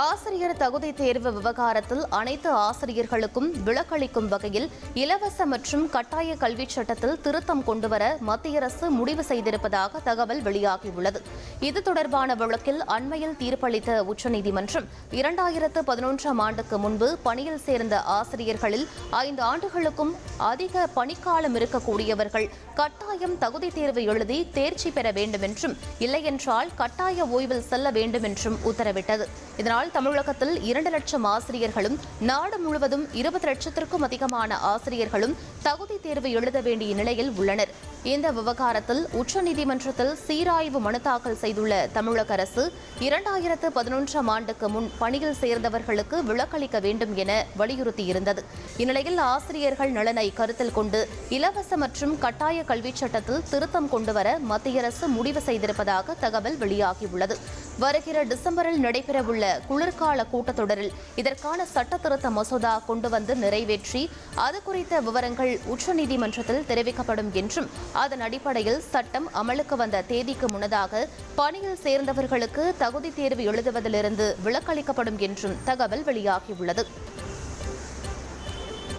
ஆசிரியர் தகுதி தேர்வு விவகாரத்தில் அனைத்து ஆசிரியர்களுக்கும் விலக்களிக்கும் வகையில் இலவச மற்றும் கட்டாய கல்விச் சட்டத்தில் திருத்தம் கொண்டுவர மத்திய அரசு முடிவு செய்திருப்பதாக தகவல் வெளியாகியுள்ளது. இது தொடர்பான வழக்கில் அண்மையில் தீர்ப்பளித்த உச்சநீதிமன்றம் 2011ஆம் ஆண்டுக்கு முன்பு பணியில் சேர்ந்த ஆசிரியர்களில் 5 ஆண்டுகளுக்கும் அதிக பணிக்காலம் இருக்கக்கூடியவர்கள் கட்டாயம் தகுதி தேர்வு எழுதி தேர்ச்சி பெற வேண்டும் என்றும், இல்லையென்றால் கட்டாய ஓய்வில் செல்ல வேண்டும் என்றும் உத்தரவிட்டது. இதனால் தமிழகத்தில் 2 லட்சம் ஆசிரியர்களும் நாடு முழுவதும் 20 லட்சத்திற்கும் அதிகமான ஆசிரியர்களும் தகுதி தேர்வு எழுத வேண்டிய நிலையில் உள்ளனர். இந்த விவகாரத்தில் உச்சநீதிமன்றத்தில் சீராய்வு மனு தாக்கல் செய்துள்ள தமிழக அரசு 2011ஆம் ஆண்டுக்கு முன் பணியில் சேர்ந்தவர்களுக்கு விலக்களிக்க வேண்டும் என வலியுறுத்தியிருந்தது. இந்நிலையில் ஆசிரியர்கள் நலனை கருத்தில் கொண்டு இலவச மற்றும் கட்டாய கல்விச் சட்டத்தில் திருத்தம் கொண்டுவர மத்திய அரசு முடிவு செய்திருப்பதாக தகவல் வெளியாகியுள்ளது. வருகிற டிசம்பரில் நடைபெறவுள்ள குளிர்கால கூட்டத்தொடரில் இதற்கான சட்ட திருத்த மசோதா கொண்டு வந்து நிறைவேற்றி அது குறித்த விவரங்கள் உச்சநீதிமன்றத்தில் தெரிவிக்கப்படும் என்றும், அதன் அடிப்படையில் சட்டம் அமலுக்கு வந்த தேதிக்கு முன்னதாக பணியில் சேர்ந்தவர்களுக்கு தகுதி தேர்வு எழுதுவதிலிருந்து விலக்களிக்கப்படும் என்றும் தகவல் வெளியாகியுள்ளது.